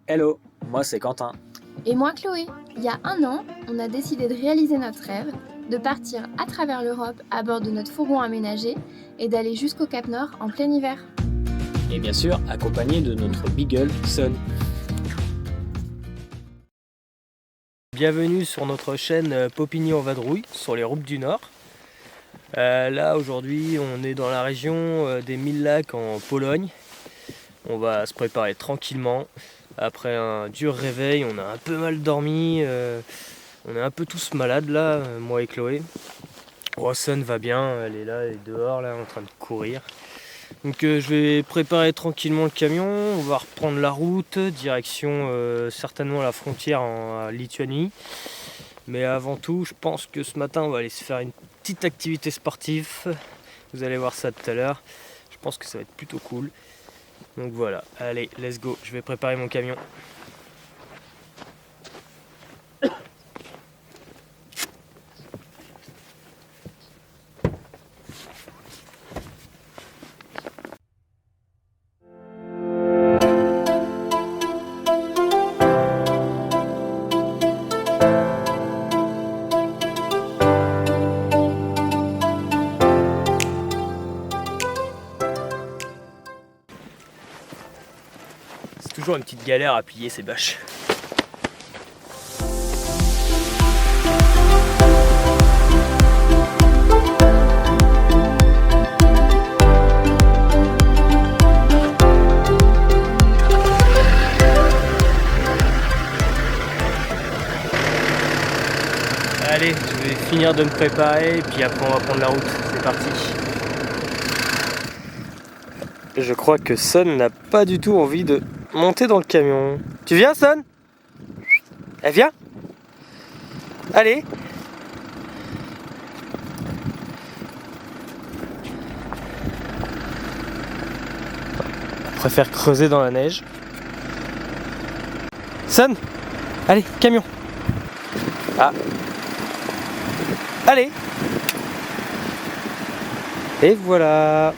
Hello, moi c'est Quentin. Et moi Chloé. Il y a 1 an, on a décidé de réaliser notre rêve, de partir à travers l'Europe à bord de notre fourgon aménagé et d'aller jusqu'au Cap Nord en plein hiver. Et bien sûr, accompagné de notre beagle, Son. Bienvenue sur notre chaîne Popigny en Vadrouille, sur les routes du Nord. Là aujourd'hui on est dans la région des 1000 lacs en Pologne. On va se préparer tranquillement. Après un dur réveil, on a un peu mal dormi. On est un peu tous malades là, moi et Chloé. Son va bien, elle est là, elle est dehors là en train de courir. Donc je vais préparer tranquillement le camion, on va reprendre la route, direction certainement la frontière en Lituanie. Mais avant tout, je pense que ce matin on va aller se faire une petite activité sportive. Vous allez voir ça tout à l'heure. Je pense que ça va être plutôt cool. Donc voilà, allez, let's go, je vais préparer mon camion. C'est toujours une petite galère à plier ces bâches. Allez, je vais finir de me préparer et puis après on va prendre la route. C'est parti. Je crois que Son n'a pas du tout envie de monter dans le camion. Tu viens, Son? Elle vient? Allez. On préfère creuser dans la neige. Son, allez, camion. Ah. Allez. Et voilà.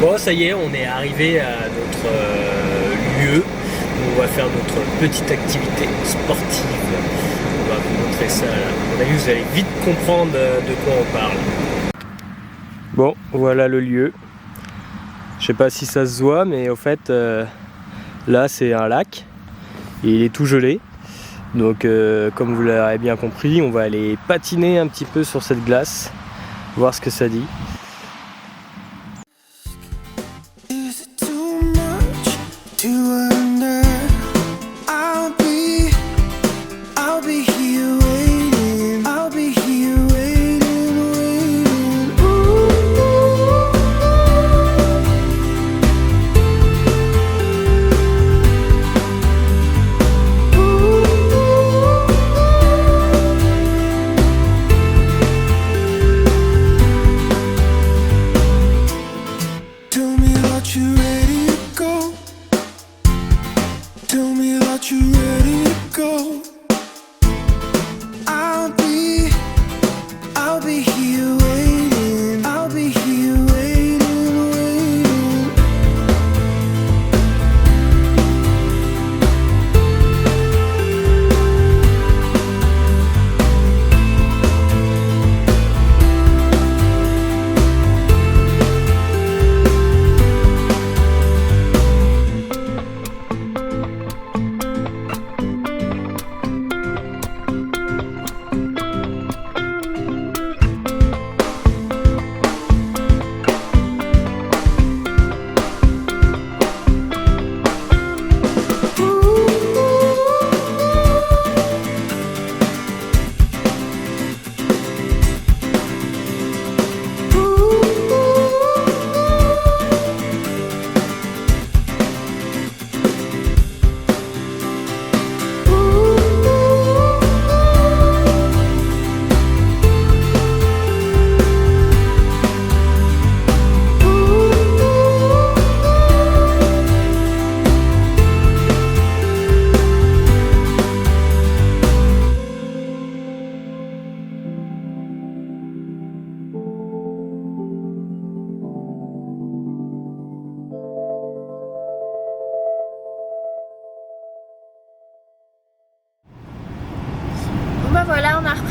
Bon, ça y est, on est arrivé à notre lieu où on va faire notre petite activité sportive. On va vous montrer ça là. À mon avis, vous allez vite comprendre de quoi on parle. Bon, voilà le lieu. Je sais pas si ça se voit, mais au fait, là c'est un lac. Et il est tout gelé. Donc, comme vous l'avez bien compris, on va aller patiner un petit peu sur cette glace, voir ce que ça dit.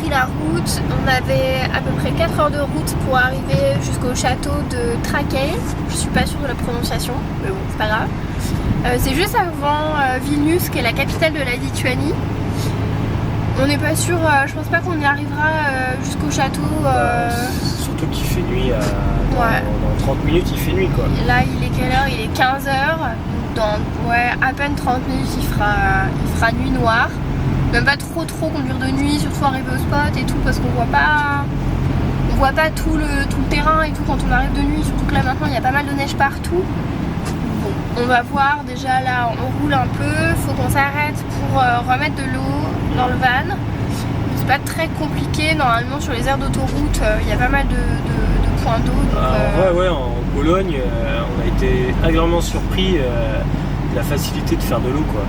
pris la route, on avait à peu près 4 heures de route pour arriver jusqu'au château de Trakai. Je suis pas sûre de la prononciation, mais bon, c'est pas grave. C'est juste avant Vilnius, qui est la capitale de la Lituanie. On n'est pas sûr, je pense pas qu'on y arrivera jusqu'au château. Surtout qu'il fait nuit, dans 30 minutes il fait nuit quoi. Là il est quelle heure? Il est 15h, dans à peine 30 minutes il fera nuit noire. Même pas trop conduire de nuit, surtout arriver au spot et tout, parce qu'on voit pas tout le terrain et tout quand on arrive de nuit, surtout que là maintenant il y a pas mal de neige partout. Bon, on va voir, déjà là on roule un peu, faut qu'on s'arrête pour remettre de l'eau dans le van. C'est pas très compliqué, normalement sur les aires d'autoroute il y a pas mal de points d'eau. Ouais, en Pologne on a été agréablement surpris de la facilité de faire de l'eau quoi.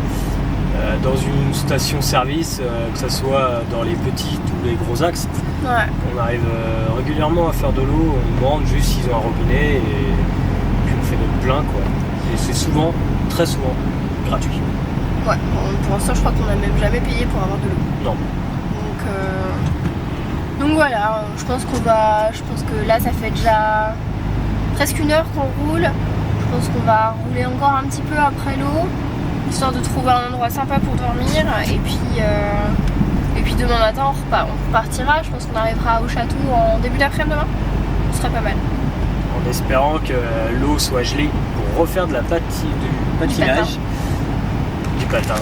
Dans une station-service, que ce soit dans les petits ou les gros axes, on arrive régulièrement à faire de l'eau, on demande juste s'ils ont un robinet et puis on fait notre plein quoi. Et c'est souvent, très souvent, gratuit. Ouais, bon, pour l'instant je crois qu'on n'a même jamais payé pour avoir de l'eau. Non. Donc voilà, je pense que là ça fait déjà presque 1 heure qu'on roule. Je pense qu'on va rouler encore un petit peu après l'eau, histoire de trouver un endroit sympa pour dormir. Et puis demain matin on repartira. Je pense qu'on arrivera au château en début d'après-midi demain. Ce serait pas mal. En espérant que l'eau soit gelée pour refaire du patinage, du patin.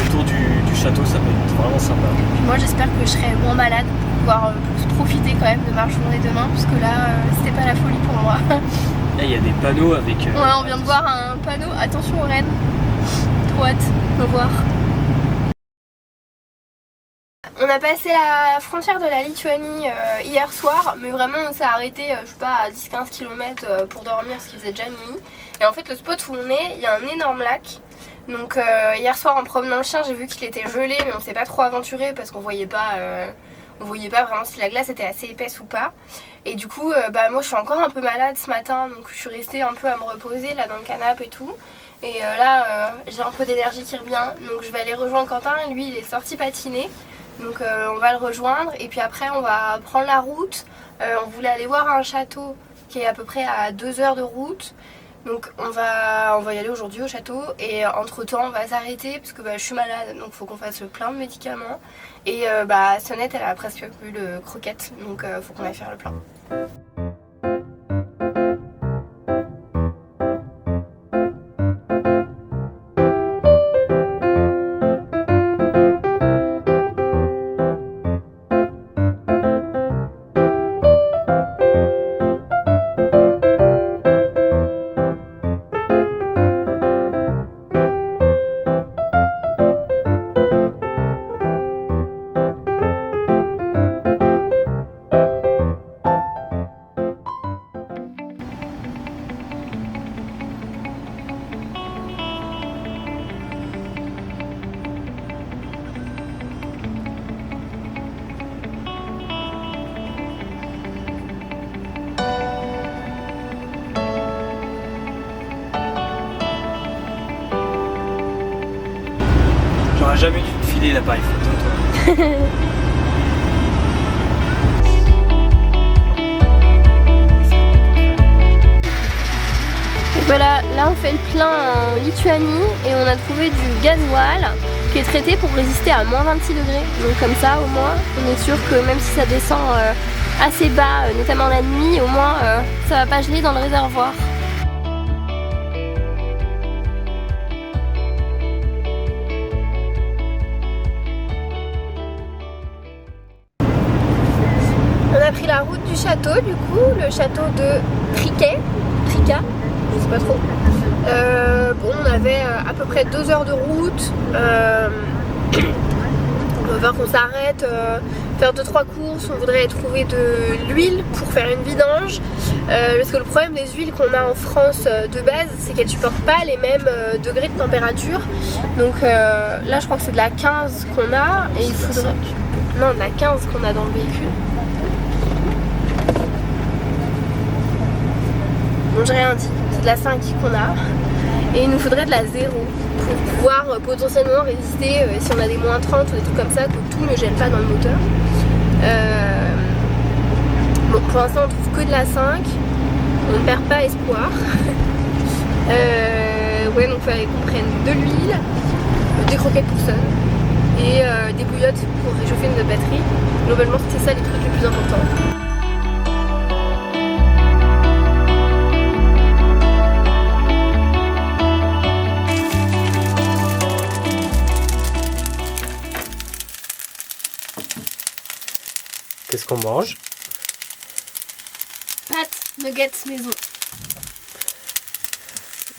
Autour du château, ça peut être vraiment sympa. Puis moi j'espère que je serai moins malade pour pouvoir plus profiter quand même de ma journée demain, parce que là c'était pas la folie pour moi. Là il y a des panneaux avec... Ouais, on vient de voir un panneau, attention aux rennes. Trop hâte de voir. On a passé la frontière de la Lituanie hier soir, mais vraiment on s'est arrêté, je sais pas, à 10-15 km pour dormir parce qu'il faisait déjà nuit. Et en fait le spot où on est, il y a un énorme lac. Donc hier soir en promenant le chien, j'ai vu qu'il était gelé, mais on s'est pas trop aventuré parce qu'on voyait pas vraiment si la glace était assez épaisse ou pas. Et du coup, moi je suis encore un peu malade ce matin, donc je suis restée un peu à me reposer là dans le canapé et tout. Et là j'ai un peu d'énergie qui revient, donc je vais aller rejoindre Quentin. Lui il est sorti patiner, donc on va le rejoindre. Et puis après on va prendre la route. On voulait aller voir un château qui est à peu près à 2 heures de route. Donc on va y aller aujourd'hui au château, et entre temps on va s'arrêter parce que je suis malade, donc il faut qu'on fasse plein de médicaments. Et Sonnette elle a presque plus de croquettes, donc faut qu'on aille faire le plein. J'aurais jamais dû te filer l'appareil photo toi. Voilà, là on fait le plein en Lituanie et on a trouvé du gasoil qui est traité pour résister à moins 26 degrés. Donc comme ça au moins on est sûr que même si ça descend assez bas, notamment la nuit, au moins ça va pas geler dans le réservoir. On a pris la route du château du coup, le château de Trika, je sais pas trop. On avait à peu près 2 heures de route. On va voir qu'on s'arrête, faire 2-3 courses. On voudrait trouver de l'huile pour faire une vidange. Parce que le problème des huiles qu'on a en France de base, c'est qu'elles supportent pas les mêmes degrés de température. Donc là je crois que c'est de la 15 qu'on a, et il faudrait... Non, de la 15 qu'on a dans le véhicule. Bon, j'ai rien dit, c'est de la 5 qu'on a. Et il nous faudrait de la 0 pour pouvoir potentiellement résister si on a des moins 30 ou des trucs comme ça, que tout ne gèle pas dans le moteur. Bon, pour l'instant on trouve que de la 5, on ne perd pas espoir. Ouais, donc il fallait qu'on prenne de l'huile, des croquettes pour Sun et des bouillottes pour réchauffer notre batterie. Globalement c'était ça les trucs les plus importants. Qu'est-ce qu'on mange? Pâtes, nuggets maison.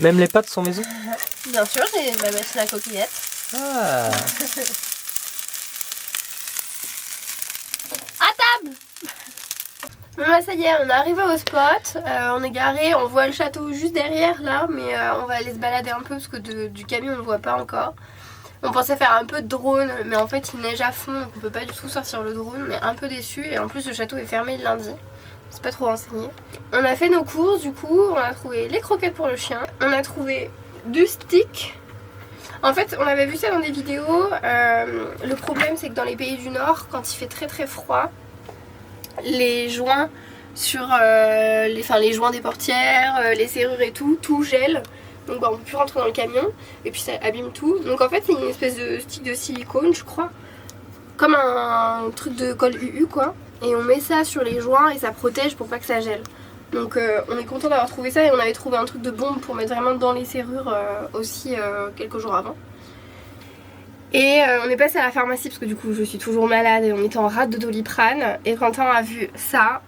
Même les pâtes sont maison? Bien sûr, j'ai ma machine à coquillettes. Ah. À table! Bon bah ça y est, on est arrivé au spot, on est garé, on voit le château juste derrière là, mais on va aller se balader un peu parce que du camion on ne voit pas encore. On pensait faire un peu de drone, mais en fait il neige à fond, donc on peut pas du tout sortir le drone, mais un peu déçu. Et en plus le château est fermé le lundi, c'est pas trop renseigné. On a fait nos courses du coup, on a trouvé les croquettes pour le chien, on a trouvé du stick. En fait on avait vu ça dans des vidéos, le problème c'est que dans les pays du Nord, quand il fait très très froid, les joints sur les joints des portières, les serrures et tout gèle. Donc bah, on peut plus rentrer dans le camion et puis ça abîme tout. Donc en fait c'est une espèce de stick de silicone je crois, comme un truc de colle UU quoi. Et on met ça sur les joints et ça protège pour pas que ça gèle. Donc on est content d'avoir trouvé ça et on avait trouvé un truc de bombe pour mettre vraiment dans les serrures aussi quelques jours avant. Et on est passé à la pharmacie parce que du coup je suis toujours malade et on était en rate de Doliprane. Et Quentin a vu ça,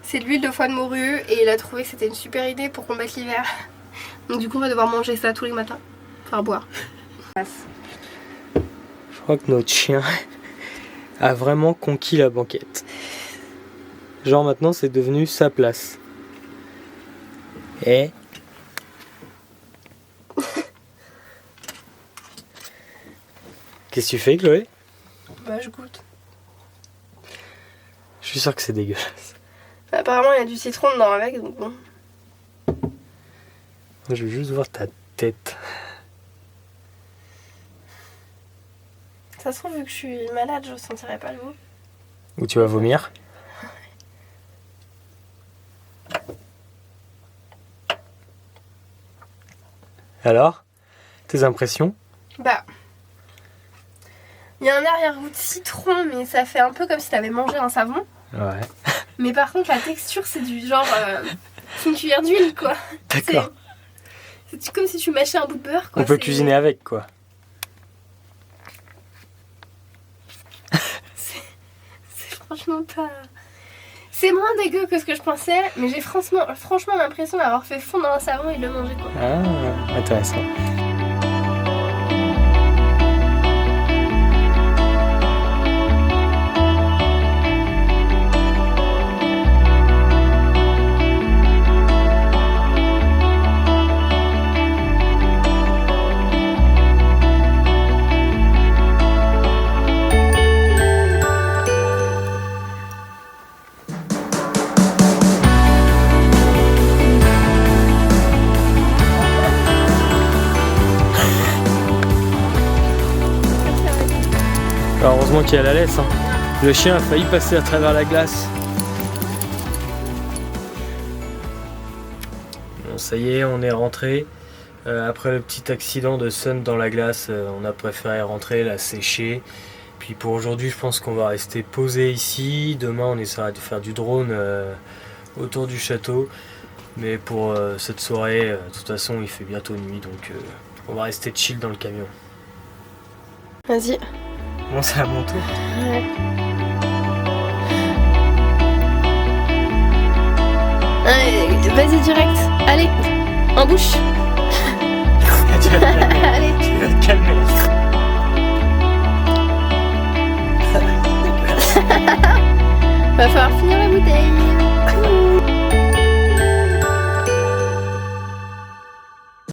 c'est de l'huile de foie de morue et il a trouvé que c'était une super idée pour combattre l'hiver. Donc du coup on va devoir manger ça tous les matins, enfin boire. Je crois que notre chien a vraiment conquis la banquette. Genre maintenant c'est devenu sa place. Et qu'est-ce que tu fais Chloé? Bah je goûte. Je suis sûr que c'est dégueulasse. Apparemment il y a du citron dedans avec donc bon. Je veux juste voir ta tête. Ça se trouve vu que je suis malade je sentirais pas le goût. Ou tu vas vomir? Alors, tes impressions? Bah, il y a un arrière-goût de citron, mais ça fait un peu comme si t'avais mangé un savon. Ouais. Mais par contre, la texture, c'est du genre. C'est une cuillère d'huile, quoi. D'accord. C'est comme si tu mâchais un bout de beurre, quoi. On peut cuisiner avec, quoi. C'est franchement pas. C'est moins dégueu que ce que je pensais, mais j'ai franchement l'impression d'avoir fait fondre dans un savon et de le manger, quoi. Ah, intéressant. Alors, heureusement qu'il y a la laisse. Hein. Le chien a failli passer à travers la glace. Bon, ça y est, on est rentré. Après le petit accident de Sun dans la glace, on a préféré rentrer, la sécher. Puis pour aujourd'hui, je pense qu'on va rester posé ici. Demain, on essaiera de faire du drone autour du château. Mais pour cette soirée, de toute façon, il fait bientôt nuit, donc on va rester chill dans le camion. Vas-y. Bon, c'est à mon tour. Ouais. Allez, vas-y direct. Allez, en bouche. Tu vas te calmer. Allez. Tu vas te calmer. Va falloir finir la bouteille.